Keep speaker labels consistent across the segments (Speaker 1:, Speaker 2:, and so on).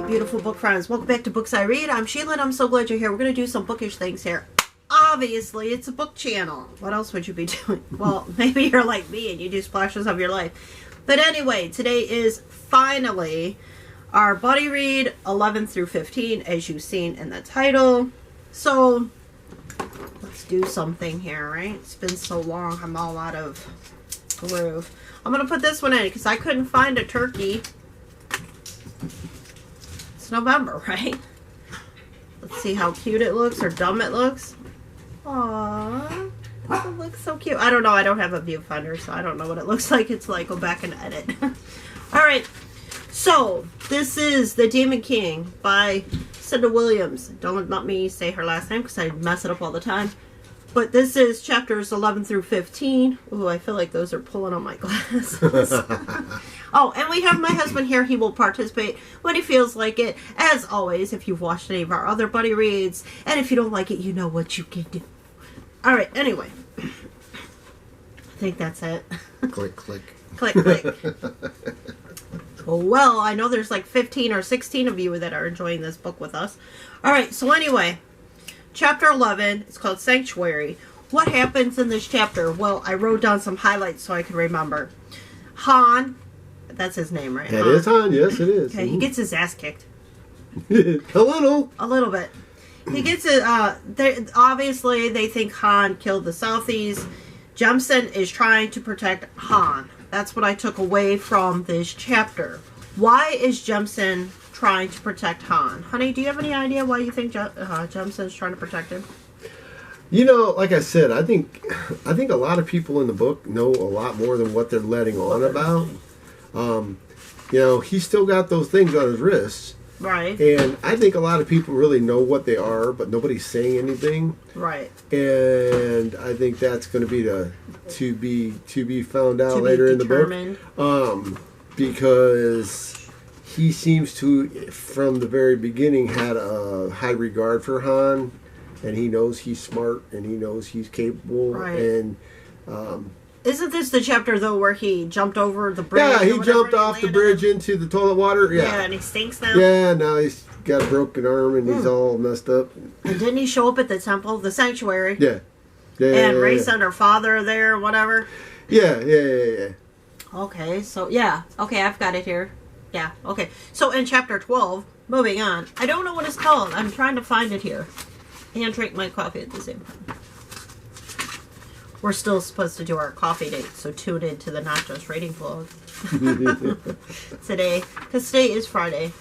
Speaker 1: beautiful book friends. Welcome back to Books I Read. I'm Sheila and I'm so glad you're here. We're going to do some bookish things here. Obviously, it's a book channel. What else would you be doing? Well, maybe you're like me and you do splashes of your life. But anyway, today is finally our buddy read 11 through 15, as you've seen in the title. So, let's do something here, right? It's been so long, I'm all out of groove. I'm going to put this one in because I couldn't find a turkey. It's November, right? Let's see how cute it looks or dumb it looks. Aww, it looks so cute. I don't know. I don't have a viewfinder, so I don't know what it looks like. It's like, go back and edit. Alright, so this is The Demon King by Cinda Williams. Don't let me say her last name because I mess it up all the time. But this is chapters 11 through 15. Ooh, I feel like those are pulling on my glasses. Oh, and we have my husband here. He will participate when he feels like it. As always, if you've watched any of our other buddy reads. And if you don't like it, you know what you can do. Alright, anyway. I think that's it.
Speaker 2: Click, click.
Speaker 1: Click, click. Well, I know there's like 15 or 16 of you that are enjoying this book with us. Alright, so anyway. Chapter 11, it's called Sanctuary. What happens in this chapter? Well, I wrote down some highlights so I could remember. Han, that's his name, right?
Speaker 2: That is Han, yes it is.
Speaker 1: Okay, he gets his ass kicked.
Speaker 2: A little.
Speaker 1: A little bit. He gets it, obviously they think Han killed the Southies. Jemison is trying to protect Han. That's what I took away from this chapter. Why is Jemison trying to protect Han? Honey, do you have any idea why you think Jemison's trying to protect him?
Speaker 2: You know, like I said, I think a lot of people in the book know a lot more than what they're letting on about. You know, he's still got those things on his wrists.
Speaker 1: Right.
Speaker 2: And I think a lot of people really know what they are, but nobody's saying anything.
Speaker 1: Right.
Speaker 2: And I think that's going to be to be found out later in the book. Because he seems to, from the very beginning, had a high regard for Han, and he knows he's smart, and he knows he's capable.
Speaker 1: Right.
Speaker 2: And
Speaker 1: isn't this the chapter though where he jumped over the bridge?
Speaker 2: Yeah, he jumped off the bridge into the toilet water. Yeah.
Speaker 1: Yeah, and he stinks now.
Speaker 2: Yeah, now he's got a broken arm and he's all messed up.
Speaker 1: And didn't he show up at the temple, the sanctuary?
Speaker 2: Yeah. Yeah.
Speaker 1: And Race and her father there, or whatever.
Speaker 2: Yeah.
Speaker 1: Okay, so yeah. Okay, I've got it here. Yeah, okay. So in chapter 12, moving on. I don't know what it's called. I'm trying to find it here. And drink my coffee at the same time. We're still supposed to do our coffee date, so tune in to the Not Just Reading vlog. Today, because today is Friday.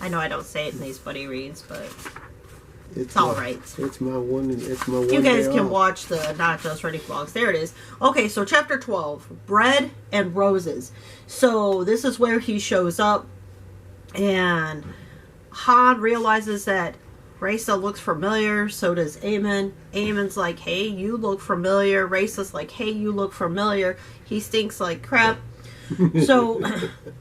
Speaker 1: I know I don't say it in these buddy reads, but it's all right.
Speaker 2: It's my one.
Speaker 1: You guys can watch the Not Just Reading vlogs. There it is. Okay, so chapter 12, Bread and Roses. So this is where he shows up, and Han realizes that Raisa looks familiar, so does Eamon. Eamon's like, hey, you look familiar. Raisa's like, hey, you look familiar. He stinks like crap. So,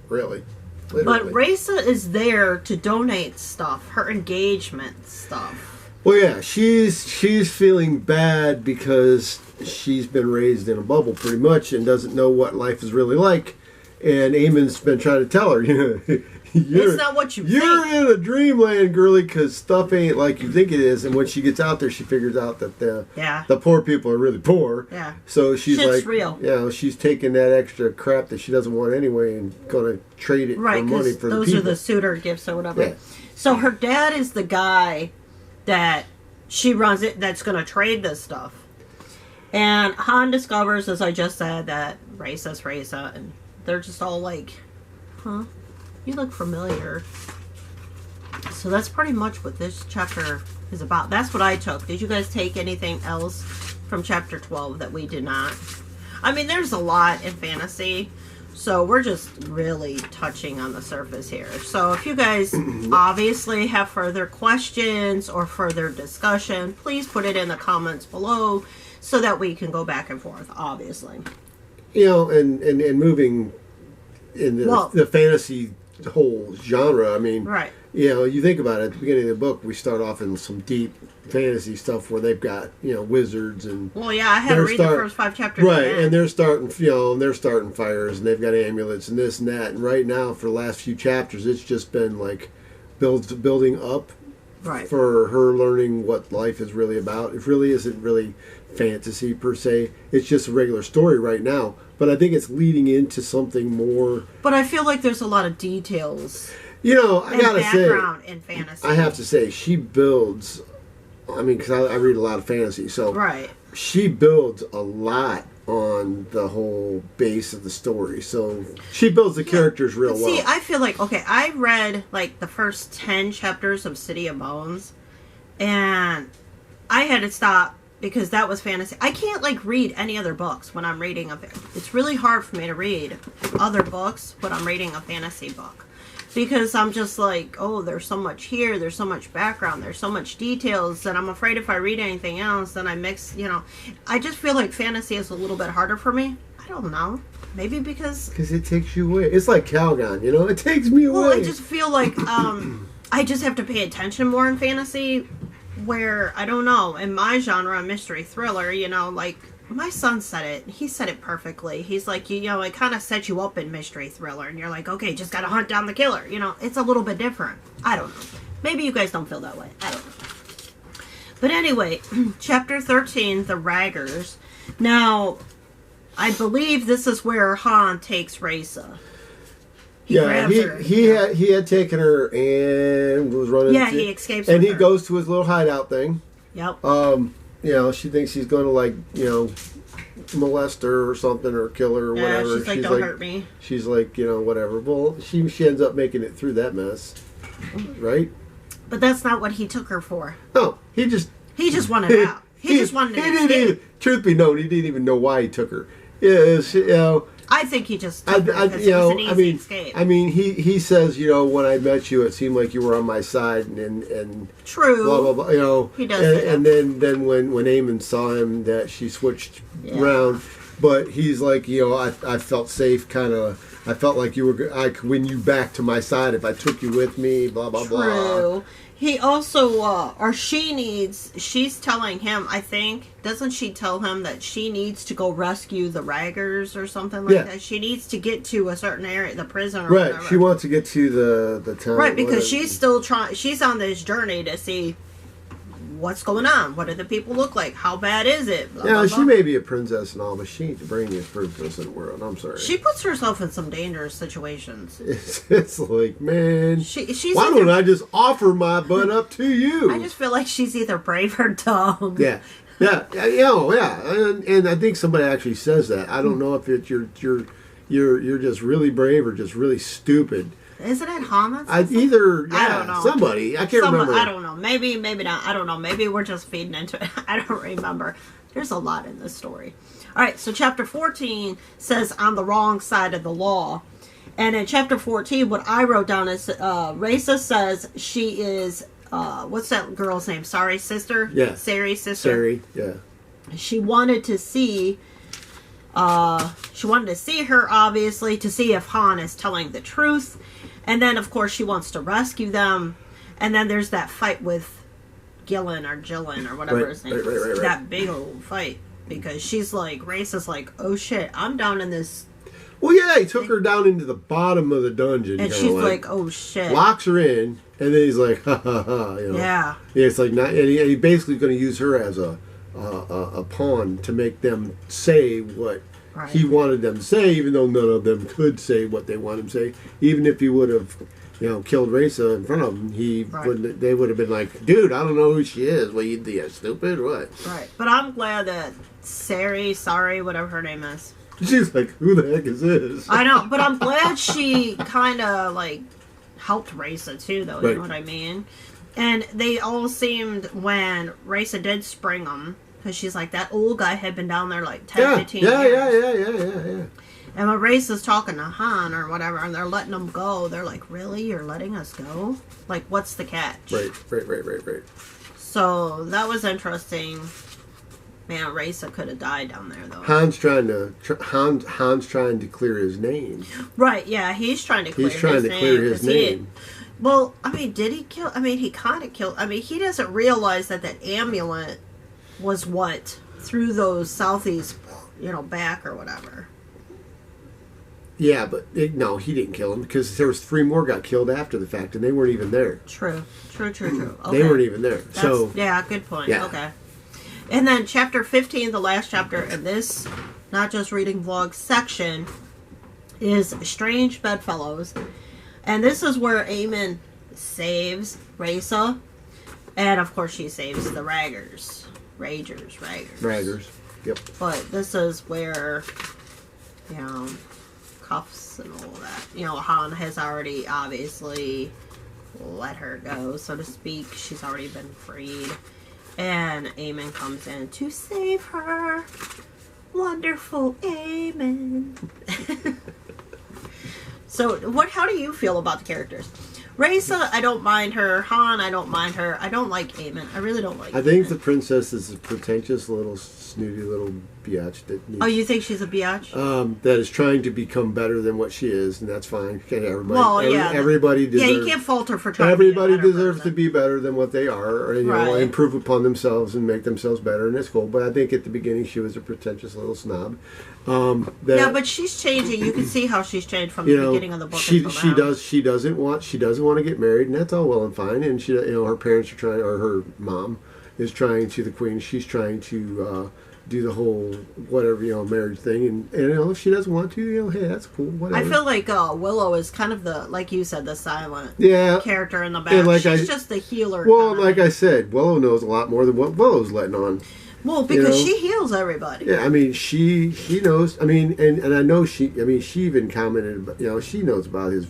Speaker 2: really?
Speaker 1: But
Speaker 2: Literally.
Speaker 1: Raisa is there to donate stuff, her engagement stuff.
Speaker 2: Well, yeah, she's feeling bad because she's been raised in a bubble pretty much and doesn't know what life is really like. And Eamon's been trying to tell her,
Speaker 1: It's not what you
Speaker 2: You're
Speaker 1: think.
Speaker 2: in a dreamland, girly, because stuff ain't like you think it is. And when she gets out there, she figures out that the poor people are really poor.
Speaker 1: Yeah.
Speaker 2: So she's
Speaker 1: Shit's
Speaker 2: like,
Speaker 1: real.
Speaker 2: She's taking that extra crap that she doesn't want anyway and going to trade it for money for the people.
Speaker 1: Those are the suitor gifts or whatever.
Speaker 2: Yeah.
Speaker 1: So her dad is the guy that she runs it, that's going to trade this stuff. And Han discovers, as I just said, that Raisa's Raisa, and they're just all like, huh? You look familiar. So that's pretty much what this chapter is about. That's what I took. Did you guys take anything else from chapter 12 that we did not? I mean, there's a lot in fantasy, so we're just really touching on the surface here. So if you guys obviously have further questions or further discussion, please put it in the comments below so that we can go back and forth, obviously.
Speaker 2: And moving in the fantasy whole genre, I mean,
Speaker 1: right.
Speaker 2: You think about it, at the beginning of the book, we start off in some deep fantasy stuff where they've got, wizards and...
Speaker 1: Well, yeah, I had to read the first 5 chapters.
Speaker 2: Right, and they're starting, they're starting fires, and they've got amulets and this and that, and right now, for the last few chapters, it's just been, like, building up for her learning what life is really about. It really isn't really fantasy per se. It's just a regular story right now. But I think it's leading into something more.
Speaker 1: But I feel like there's a lot of details.
Speaker 2: You know, I gotta say,
Speaker 1: background in fantasy.
Speaker 2: I have to say, she builds. I mean, because I read a lot of fantasy, so she builds a lot on the whole base of the story. So she builds the characters real well.
Speaker 1: See, I feel like, okay, I read like the first 10 chapters of City of Bones, and I had to stop because that was fantasy. I can't like read any other books when I'm reading it's really hard for me to read other books when I'm reading a fantasy book. Because I'm just like, oh, there's so much here, there's so much background, there's so much details that I'm afraid if I read anything else, then I mix, you know. I just feel like fantasy is a little bit harder for me. I don't know. Maybe because
Speaker 2: it takes you away. It's like Calgon, you know? It takes me away.
Speaker 1: Well, I just feel like I just have to pay attention more in fantasy, where, I don't know, in my genre, mystery thriller, you know, like, my son said it. He said it perfectly. He's like, you know, it kind of sets you up in mystery thriller. And you're like, okay, just got to hunt down the killer. You know, it's a little bit different. I don't know. Maybe you guys don't feel that way. I don't know. But anyway, chapter 13, The Raggers. Now, I believe this is where Han takes Raisa. He had taken her and was running. Yeah, he escapes
Speaker 2: and
Speaker 1: with
Speaker 2: he
Speaker 1: her.
Speaker 2: Goes to his little hideout thing.
Speaker 1: Yep.
Speaker 2: You know, she thinks he's going to, like, you know, molest her or something or kill her or whatever.
Speaker 1: She's like, don't hurt me.
Speaker 2: She's like, you know, whatever. Well, she ends up making it through that mess, right?
Speaker 1: But that's not what he took her for.
Speaker 2: No, he just
Speaker 1: wanted out. He just wanted to escape.
Speaker 2: Truth be known, he didn't even know why he took her. Yes, you know.
Speaker 1: I think he just took her because it was an easy escape.
Speaker 2: I mean, he says, you know, when I met you, it seemed like you were on my side, and
Speaker 1: true,
Speaker 2: blah blah blah. You know,
Speaker 1: he does.
Speaker 2: And then when Eamon saw him, that she switched around, but he's like, you know, I felt safe, kind of. I felt like I could win you back to my side if I took you with me. Blah blah blah.
Speaker 1: True. He also, she's telling him, I think, doesn't she tell him that she needs to go rescue the Raggers or something like that? She needs to get to a certain area, the prison or whatever.
Speaker 2: She wants to get to the town.
Speaker 1: Right, because she's still she's on this journey to see what's going on. What do the people look like? How bad is it? Blah, blah, blah.
Speaker 2: She may be a princess and all, but she ain't the brainiest princess in the world. I'm sorry.
Speaker 1: She puts herself in some dangerous situations.
Speaker 2: It's like, man,
Speaker 1: she's
Speaker 2: why don't I just offer my butt up to you?
Speaker 1: I just feel like she's either brave or dumb.
Speaker 2: Yeah. And I think somebody actually says that. I don't know if it's you're just really brave or just really stupid.
Speaker 1: Isn't it Han?
Speaker 2: I don't know. Somebody. I can't remember.
Speaker 1: I don't know. Maybe not. I don't know. Maybe we're just feeding into it. I don't remember. There's a lot in this story. All right, so chapter 14 says on the wrong side of the law. And in chapter 14, what I wrote down is Raisa says she is, what's that girl's name? Sari's sister?
Speaker 2: Yeah.
Speaker 1: Sari's sister?
Speaker 2: Sari, yeah.
Speaker 1: She wanted to see her, obviously, to see if Han is telling the truth. And then, of course, she wants to rescue them. And then there's that fight with Gillen or whatever his name is.
Speaker 2: Right.
Speaker 1: That big old fight. Because she's like, Raisa's like, oh shit, I'm down in this.
Speaker 2: Well, yeah, he took her down into the bottom of the dungeon.
Speaker 1: And she's like, oh shit.
Speaker 2: Locks her in. And then he's like, ha ha ha. You know?
Speaker 1: Yeah.
Speaker 2: Yeah, it's like, not, and he basically going to use her as a pawn to make them say what he wanted them to say, even though none of them could say what they wanted to say. Even if he would have, you know, killed Raisa in front of him, they would have been like, dude, I don't know who she is. What, you think, stupid? What?
Speaker 1: Right. But I'm glad that Sari, whatever her name is.
Speaker 2: She's like, who the heck is this?
Speaker 1: I know, but I'm glad she kind of, like, helped Raisa, too, though. You know what I mean? And they all seemed, when Raisa did spring them, because she's like, that old guy had been down there like 10, 15 years.
Speaker 2: Yeah.
Speaker 1: And when Raisa's talking to Han or whatever, and they're letting them go, they're like, really? You're letting us go? Like, what's the catch?
Speaker 2: Right.
Speaker 1: So, that was interesting. Man, Raisa could have died down there, though.
Speaker 2: Han's trying to clear his name.
Speaker 1: Right, yeah, he's trying to clear his name. Well, I mean, did he kill? I mean, he kind of killed. I mean, he doesn't realize that amulet was what threw those Southies, back or whatever.
Speaker 2: Yeah, but no, he didn't kill him because there was 3 more got killed after the fact, and they weren't even there.
Speaker 1: True. Okay.
Speaker 2: They weren't even there.
Speaker 1: Yeah, good point.
Speaker 2: Yeah.
Speaker 1: Okay. And then chapter 15, the last chapter in this Not Just Reading Vlog section, is Strange Bedfellows. And this is where Eamon saves Raisa. And of course she saves the Raggers. Raggers.
Speaker 2: Yep.
Speaker 1: But this is where, cuffs and all that. Han has already obviously let her go, so to speak. She's already been freed. And Eamon comes in to save her. Wonderful Eamon. So, how do you feel about the characters? Raisa, I don't mind her. Han, I don't mind her. I don't like Eamon. I really don't like Eamon.
Speaker 2: I think the princess is a pretentious little, snooty little biatch that needs...
Speaker 1: Oh, you think she's a biatch?
Speaker 2: That is trying to become better than what she is, and that's fine.
Speaker 1: Everybody
Speaker 2: deserves...
Speaker 1: Yeah, you can't fault her for trying
Speaker 2: Everybody
Speaker 1: to be a
Speaker 2: deserves
Speaker 1: person.
Speaker 2: to be better than what they are, or,
Speaker 1: Right.
Speaker 2: improve upon themselves and make themselves better, and it's cool. But I think at the beginning she was a pretentious little snob.
Speaker 1: Yeah, but she's changing. You can see how she's changed from the beginning of the book.
Speaker 2: She doesn't want to get married, and that's all well and fine. And she, her parents are trying, or her mom is trying to, the queen. She's trying to do the whole whatever marriage thing, and if she doesn't want to, hey, that's cool. Whatever.
Speaker 1: I feel like Willow is kind of the, like you said, the silent character in the back.
Speaker 2: And
Speaker 1: she's just the healer.
Speaker 2: Well, like I said, Willow knows a lot more than what Willow's letting on.
Speaker 1: Well, because she heals everybody.
Speaker 2: Yeah, I mean, she knows. I mean, and I know she even commented, she knows about his.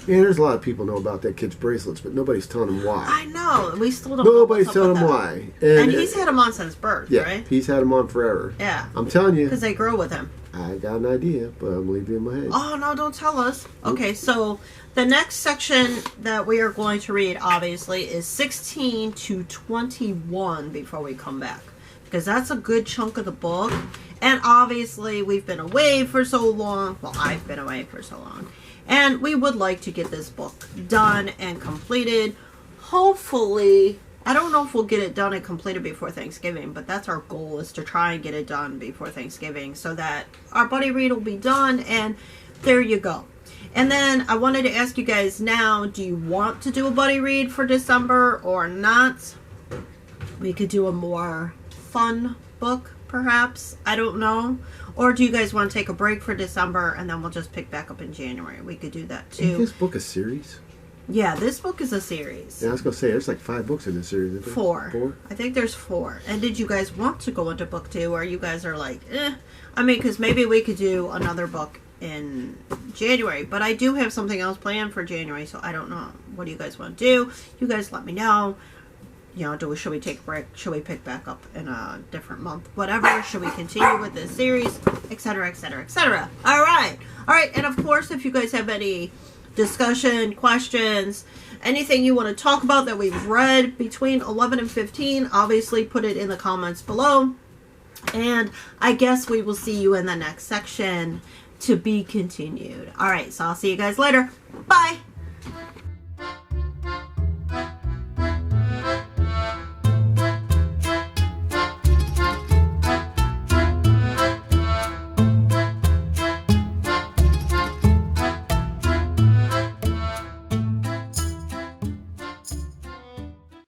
Speaker 2: There's a lot of people know about that kid's bracelets, but nobody's telling him why.
Speaker 1: I know. We still don't.
Speaker 2: Nobody's telling him why.
Speaker 1: And he's had him on since birth, right?
Speaker 2: He's had him on forever.
Speaker 1: Yeah.
Speaker 2: I'm telling you.
Speaker 1: Because they grow with him.
Speaker 2: I got an idea, but I'm leaving it in my head.
Speaker 1: Oh, no, don't tell us. Okay, so the next section that we are going to read, obviously, is 16 to 21 before we come back. Because that's a good chunk of the book. And obviously, we've been away for so long. Well, I've been away for so long. And we would like to get this book done and completed. Hopefully, I don't know if we'll get it done and completed before Thanksgiving, but that's our goal, is to try and get it done before Thanksgiving so that our buddy read will be done, and there you go. And then I wanted to ask you guys now, do you want to do a buddy read for December or not? We could do a more fun book, perhaps. I don't know. Or do you guys want to take a break for December and then we'll just pick back up in January? We could do that too.
Speaker 2: Is this book a series?
Speaker 1: Yeah, this book is a series.
Speaker 2: Yeah, I was going to say, there's like 5 books in this series. Isn't there?
Speaker 1: 4. I think there's 4. And did you guys want to go into book 2, or you guys are like, I mean, because maybe we could do another book in January. But I do have something else planned for January, so I don't know. What do you guys want to do? You guys let me know. Should we take a break? Should we pick back up in a different month? Whatever. Should we continue with this series? Etc., etc., etc. All right. And of course, if you guys have any discussion, questions, anything you want to talk about that we've read between 11 and 15, obviously put it in the comments below. And I guess we will see you in the next section, to be continued. All right. So I'll see you guys later. Bye.